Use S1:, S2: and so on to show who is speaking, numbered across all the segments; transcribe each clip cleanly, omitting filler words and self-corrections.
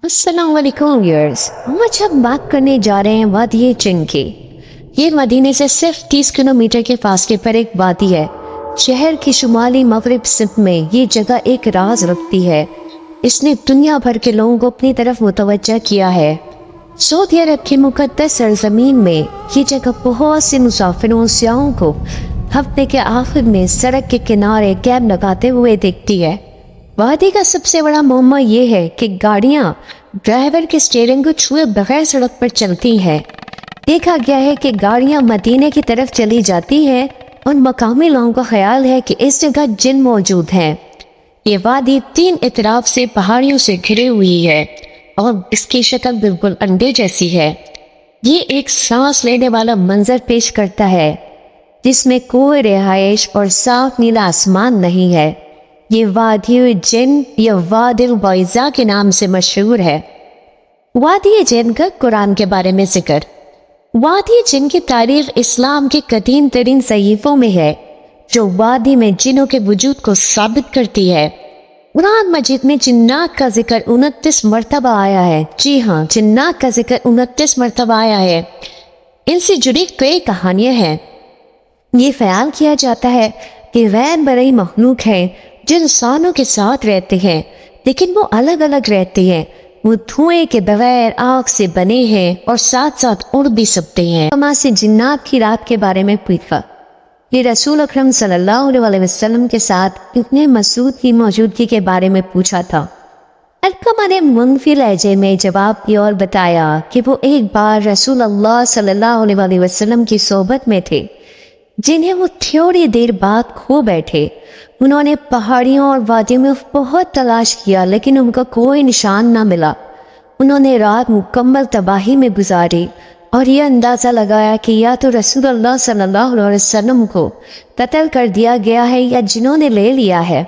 S1: अस्सलाम वालेकुम व्यूअर्स। हम आज हम बात करने जा रहे हैं वादी जिन की। ये मदीने से सिर्फ 30 किलोमीटर के फासले पर एक वादी है। शहर की शुमाली मगरिब सिंध में ये जगह एक राज रखती है। इसने दुनिया भर के लोगों को अपनी तरफ मुतवज्जा किया है। सऊदी अरब की मुकद्दस सरजमीन में ये जगह बहुत से मुसाफिरों और सियाहों को हफ्ते के आखिर में सड़क के किनारे कैंप लगाते हुए देखती है। वादी का सबसे बड़ा मुअम्मा ये है कि गाड़ियां ड्राइवर के स्टीयरिंग को छुए बगैर सड़क पर चलती हैं। देखा गया है कि गाड़ियां मदीने की तरफ चली जाती हैं और मकामी लोगों का ख्याल है कि इस जगह जिन मौजूद हैं। ये वादी 3 इतराफ से पहाड़ियों से घिरी हुई है और इसकी शक्ल बिल्कुल अंडे जैसी है। ये एक सांस लेने वाला मंजर पेश करता है जिसमें कोई रिहाइश और साफ नीला आसमान नहीं है। ये वादी जिन या वादिल बैज़ा के नाम से मशहूर है। वादी जिन का कुरान के बारे में जिक्र। वादी जिन की तारीख इस्लाम के कदीम तरीन सहीफों में है जो वादी में जिनों के वजूद को साबित करती है। कुरान मजीद में जिन्नात का जिक्र 29 मरतबा आया है। जी हाँ, जिन्नात का जिक्र 29 मरतबा आया है। इनसे जुड़ी कई कहानियां हैं। ये ख्याल किया जाता है कि गैर बरई मखलूक है जो इंसानों के साथ रहते हैं लेकिन वो अलग अलग रहते हैं। वो धुएं के बगैर आग से बने हैं और साथ साथ उड़ भी सकते हैं। हमा से जिन्नात की रात के बारे में पूछा। ये रसूल अकरम सल्लल्लाहु अलैहि वसल्लम के साथ इब्ने मसूद की मौजूदगी के बारे में पूछा था। अलकमा ने मुनफी लहजे में जवाब दिया और बताया कि वो एक बार रसूल अल्लाह सल्लल्लाहु अलैहि वसल्लम की सोबत में थे जिन्हें वो थोड़ी देर बाद खो बैठे। उन्होंने पहाड़ियों और वादियों में बहुत तलाश किया लेकिन उनका कोई निशान ना मिला। उन्होंने रात मुकम्मल तबाही में गुजारी और यह अंदाज़ा लगाया कि या तो रसूलुल्लाह सल्लल्लाहु अलैहि वसल्लम को कत्ल कर दिया गया है या जिन्हों ने ले लिया है।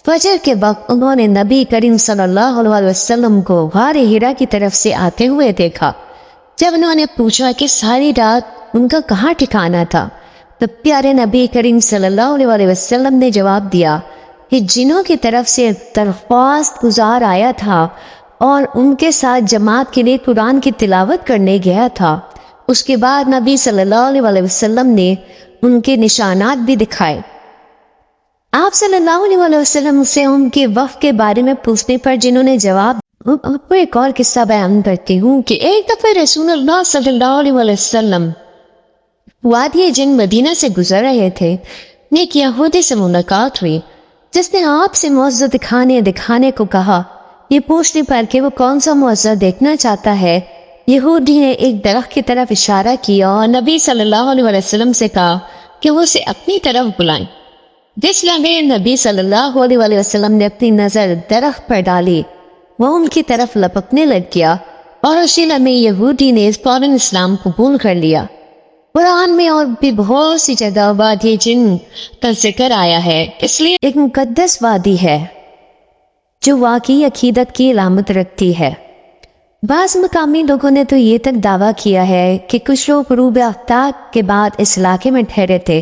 S1: फजर के वक्त उन्होंने नबी करीम सल्लल्लाहु अलैहि वसल्लम को गारे हिरा की तरफ से आते हुए देखा। जब उन्होंने पूछा कि सारी रात उनका कहाँ ठिकाना था तो प्यारे नबी करीम सल्लल्लाहु अलैहि वसल्लम ने जवाब दिया कि जिन्हों की तरफ से दरख्वास्त गुजार आया था और उनके साथ जमात के लिए कुरान की तिलावत करने गया था। उसके बाद नबी सल्लल्लाहु अलैहि वसल्लम ने उनके निशानात भी दिखाए। आप सल्लल्लाहु अलैहि वसल्लम से उनके वफ़ के बारे में पूछने पर जिन्होंने जवाब। आपको एक और किस्सा बयान करती हूँ कि एक दफ़ा रसूलुल्लाह सल्लल्लाहु अलैहि वसल्लम वादी जिन मदीना से गुजर रहे थे। एक यहूदी से मुलाकात हुई जिसने आपसे मुआवजा दिखाने को कहा। ये पूछने पर कि वो कौन सा मुआवजा देखना चाहता है, यहूदी ने एक दरख्त की तरफ इशारा किया और नबी सल्लल्लाहु अलैहि वसल्लम से कहा कि वो उसे अपनी तरफ बुलाएं। जिस लम्हे नबी सल्लल्लाहु अलैहि वसल्लम ने अपनी नज़र दरख्त पर डाली वो उनकी तरफ लपकने लग गया और उसी लम्हे यहूदी ने फौरन इस्लाम कबूल कर लिया। कुरान में और भी बहुत सी जगह वादी जिन का जिक्र आया है, इसलिए एक मुकद्दस वादी है जो वाकई अकीदत की इलामत रखती है। बाज़ मकामी लोगों ने तो ये तक दावा किया है कि कुछ लोग ग़ुरूब आफ्ताब के बाद इस इलाके में ठहरे थे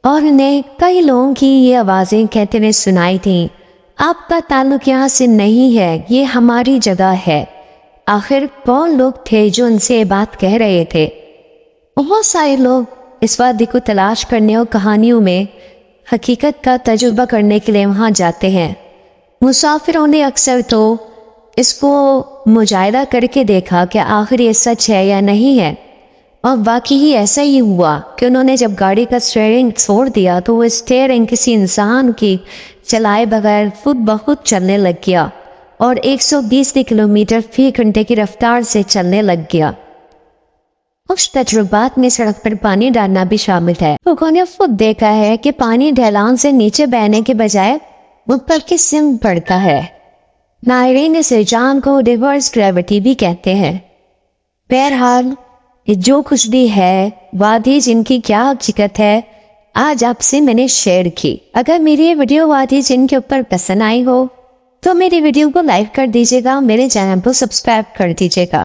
S1: और उन्हें कई लोगों की ये आवाज़ें कहते हुए सुनाई थीं, आपका ताल्लुक यहाँ से नहीं है, ये हमारी जगह है। आखिर कौन लोग थे जो उनसे ये बात कह रहे थे? बहुत सारे लोग इस वादी को तलाश करने और कहानियों में हकीकत का तजुर्बा करने के लिए वहाँ जाते हैं। मुसाफिरों ने अक्सर तो इसको मुजाहिदा करके देखा कि आखिर ये सच है या नहीं है, और वाकई ही ऐसा ही हुआ कि उन्होंने जब गाड़ी का स्टीयरिंग छोड़ दिया तो वो स्टीयरिंग किसी इंसान की चलाए बगैर खुद ब खुद चलने लग गया और 120 किलोमीटर फी घंटे की रफ्तार से चलने लग गया। उस तजुर्बात में सड़क पर पानी डालना भी शामिल है। लोगों ने खुद देखा है कि पानी ढलान से नीचे बहने के बजाय ऊपर की सिमत पड़ता है। नायरीन इस रुझान को रिवर्स ग्रेविटी भी कहते हैं। बहरहाल ये जो कुछ भी है वादी जिनकी क्या हकीकत है आज आपसे मैंने शेयर की। अगर मेरी ये वीडियो वादी जिन के ऊपर पसंद आई हो तो मेरी वीडियो को लाइक कर दीजिएगा, मेरे चैनल को सब्सक्राइब कर दीजिएगा।